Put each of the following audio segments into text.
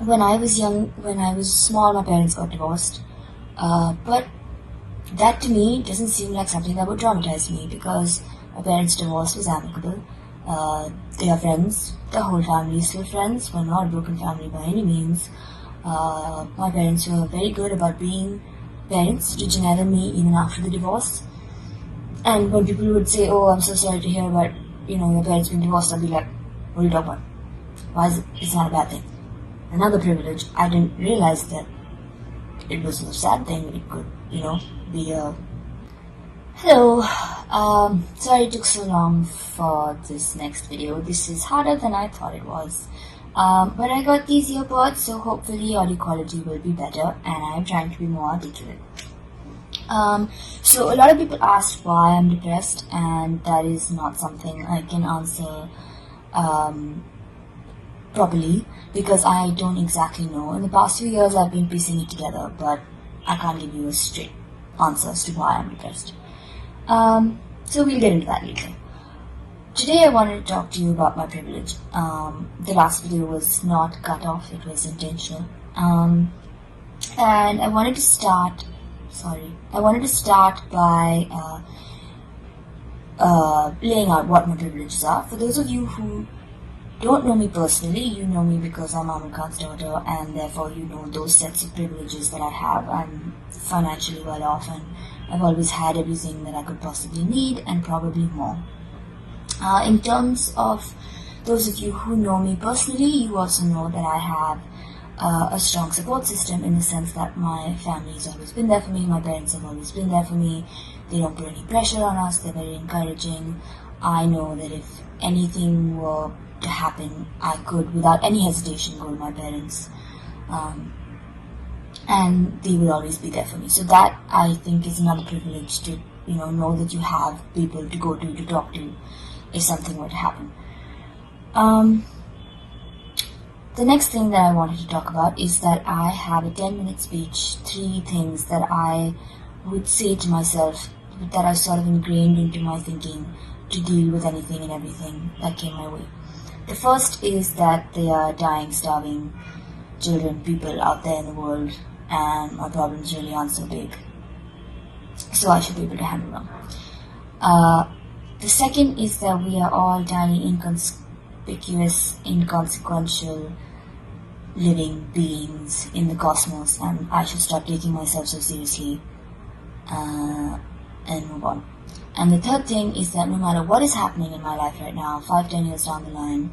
When I was young, when I was small, my parents got divorced. But that to me doesn't seem like something that would traumatize me, because my parents' divorce was amicable. They are friends. The whole family is still friends. We're not a broken family by any means. My parents were very good about being parents to Janelle and me even after the divorce. And when people would say, "Oh, I'm so sorry to hear about your parents being divorced," I'd be like, "What are you talking about? Why is it? It's not a bad thing." Another privilege. I didn't realize that it was a sad thing. It could, be a... Hello. Sorry it took so long for this next video. This is harder than I thought it was. But I got these earbuds, so hopefully audio quality will be better, and I'm trying to be more articulate. So a lot of people asked why I'm depressed, and that is not something I can answer properly, because I don't exactly know. In the past few years I've been piecing it together, but I can't give you a straight answer as to why I'm depressed. So we'll get into that later. Today I wanted to talk to you about my privilege. The last video was not cut off, it was intentional. And I wanted to start by laying out what my privileges are. For those of you who don't know me personally, you know me because I'm Aamir Khan's daughter, and therefore you know those sets of privileges that I have. I'm financially well off, and I've always had everything that I could possibly need, and probably more. In terms of those of you who know me personally, you also know that I have a strong support system, in the sense that my family has always been there for me, my parents have always been there for me. They don't put any pressure on us, they're very encouraging. I know that if anything were to happen, I could without any hesitation go to my parents, and they will always be there for me. So that, I think, is another privilege, to know that you have people to go to talk to if something were to happen. The next thing that I wanted to talk about is that I have a 10-minute speech, 3 things that I would say to myself that are sort of ingrained into my thinking to deal with anything and everything that came my way. The first is that there are dying, starving children, people out there in the world, and my problems really aren't so big, so I should be able to handle them. The second is that we are all tiny, inconspicuous, inconsequential living beings in the cosmos, and I should stop taking myself so seriously and move on. And the third thing is that no matter what is happening in my life right now, 5-10 years down the line,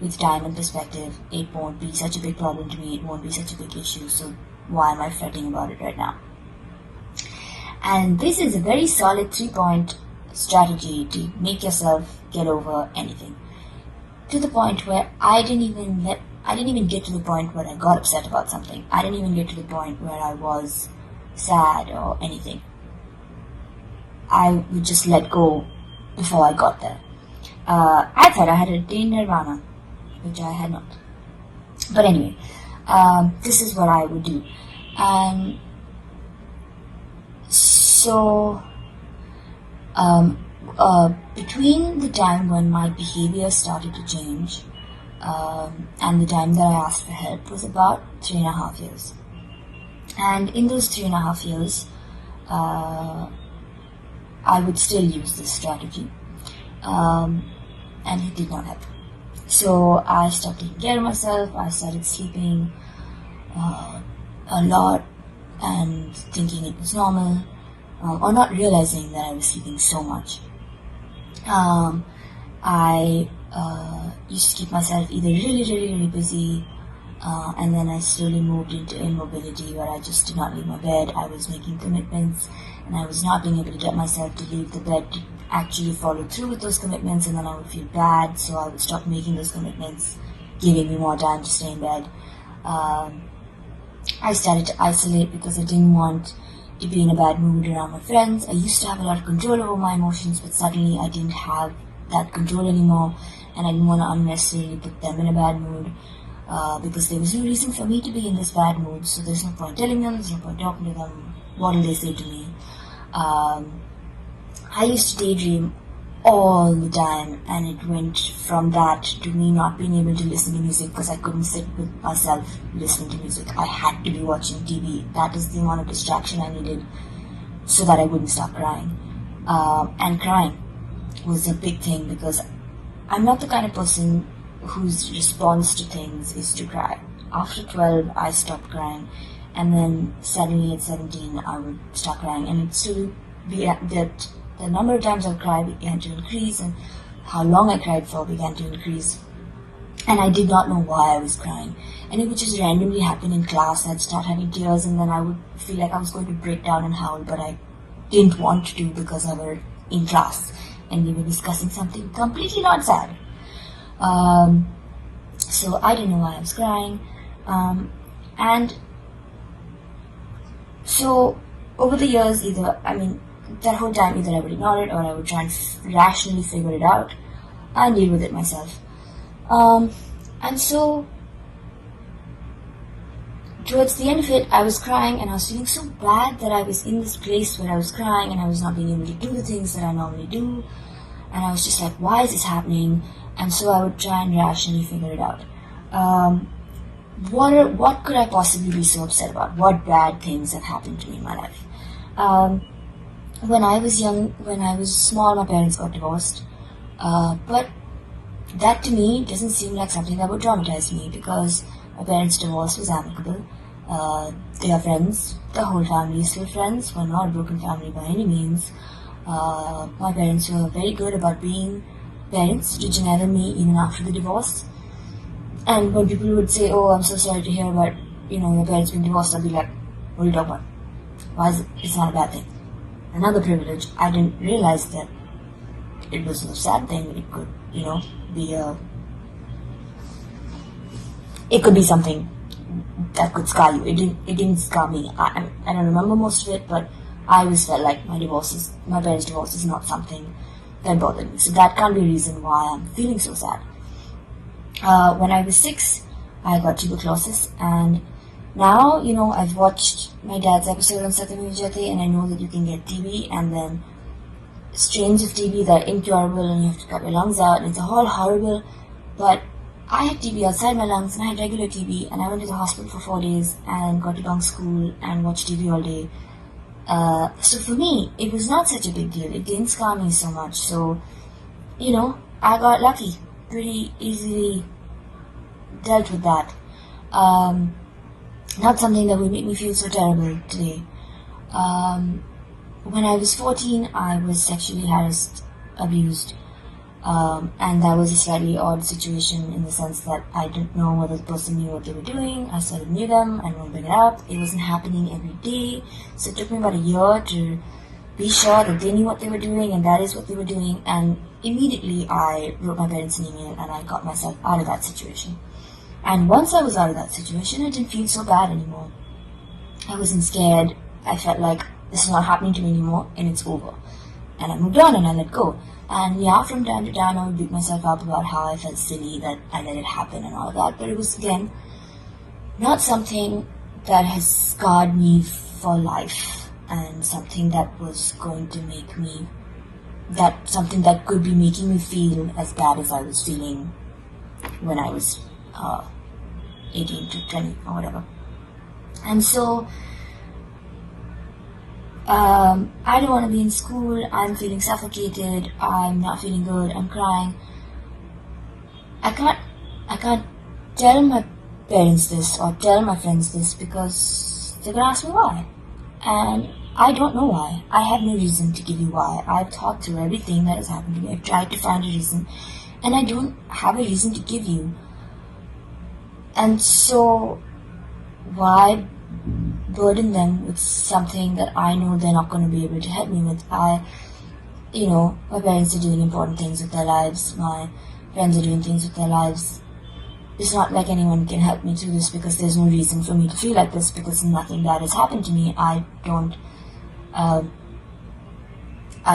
with time and perspective, it won't be such a big problem to me, it won't be such a big issue, so why am I fretting about it right now? And this is a very solid 3-point strategy to make yourself get over anything. To the point where I didn't even get to the point where I got upset about something. I didn't even get to the point where I was sad or anything. I would just let go before I got there. I thought I had attained nirvana, which I had not. But anyway, this is what I would do. And so, between the time when my behavior started to change and the time that I asked for help was about 3.5 years. And in those 3.5 years, I would still use this strategy, and it did not help. So I stopped taking care of myself. I started sleeping a lot and thinking it was normal, or not realizing that I was sleeping so much. I used to keep myself either really busy, and then I slowly moved into immobility, where I just did not leave my bed. I was making commitments, and I was not being able to get myself to leave the bed to actually follow through with those commitments, and then I would feel bad, so I would stop making those commitments, giving me more time to stay in bed. I started to isolate because I didn't want to be in a bad mood around my friends. I used to have a lot of control over my emotions, but suddenly I didn't have that control anymore, and I didn't want to unnecessarily put them in a bad mood, because there was no reason for me to be in this bad mood, so there's no point telling them, there's no point talking to them. What will they say to me? I used to daydream all the time, and it went from that to me not being able to listen to music because I couldn't sit with myself listening to music. I had to be watching TV. That is the amount of distraction I needed so that I wouldn't stop crying. And crying was a big thing because I'm not the kind of person whose response to things is to cry. After 12, I stopped crying, and then suddenly at 17, I would start crying, and it still be that the number of times I cried began to increase, and how long I cried for began to increase. And I did not know why I was crying. And it would just randomly happen in class. I'd start having tears, and then I would feel like I was going to break down and howl, but I didn't want to because I were in class and we were discussing something completely not sad. So I didn't know why I was crying. And so over the years, that whole time, either I would ignore it or I would try and rationally figure it out and deal with it myself. And so towards the end of it, I was crying and I was feeling so bad that I was in this place where I was crying and I was not being able to do the things that I normally do. And I was just like, why is this happening? And so I would try and rationally figure it out. What could I possibly be so upset about? What bad things have happened to me in my life? When I was small, my parents got divorced. But that to me doesn't seem like something that would traumatize me because my parents' divorce was amicable. They are friends. The whole family is still friends. We're not a broken family by any means. My parents were very good about being parents to Janelle and me even after the divorce. And when people would say, "Oh, I'm so sorry to hear about your parents being divorced," I'd be like, "What are you talking about? Why is it? It's not a bad thing." Another privilege. I didn't realize that it was a sad thing. It could, it could be something that could scar you. It didn't scar me. I don't remember most of it, but I always felt like my parents' divorce is not something that bothered me. So that can't be a reason why I'm feeling so sad. When I was 6, I got tuberculosis, and now, I've watched my dad's episode on Satyam Vijayate, and I know that you can get TB, and then strains of TB that are incurable, and you have to cut your lungs out, and it's all horrible. But I had TB outside my lungs, and I had regular TB, and I went to the hospital for 4 days, and got to bunk school, and watched TV all day. So for me, it was not such a big deal. It didn't scar me so much. So, I got lucky. Pretty easily dealt with that. Not something that would make me feel so terrible today. When I was 14, I was sexually harassed, abused, and that was a slightly odd situation in the sense that I didn't know whether the person knew what they were doing. I sort of knew them, I won't bring it up. It wasn't happening every day, so it took me about a year to be sure that they knew what they were doing, and that is what they were doing. And immediately I wrote my parents an email and I got myself out of that situation. And once I was out of that situation, I didn't feel so bad anymore. I wasn't scared. I felt like this is not happening to me anymore and it's over. And I moved on and I let go. And yeah, from time to time I would beat myself up about how I felt silly that I let it happen and all of that. But it was, again, not something that has scarred me for life, and something that was going to make me, something that could be making me feel as bad as I was feeling when I was 18 to 20 or whatever. And so I don't want to be in school. I'm feeling suffocated. I'm not feeling good. I'm crying. I can't tell my parents this or tell my friends this because they're gonna ask me why, and I don't know why. I have no reason to give you why. I've thought through everything that has happened to me. I've tried to find a reason, and I don't have a reason to give you. And so, why burden them with something that I know they're not going to be able to help me with? My parents are doing important things with their lives. My friends are doing things with their lives. It's not like anyone can help me through this because there's no reason for me to feel like this because nothing bad has happened to me. I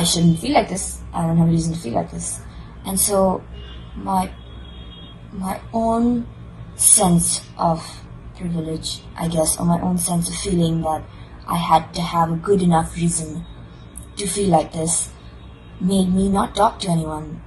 shouldn't feel like this. I don't have a reason to feel like this. And so, my own sense of privilege, I guess, or my own sense of feeling that I had to have a good enough reason to feel like this, made me not talk to anyone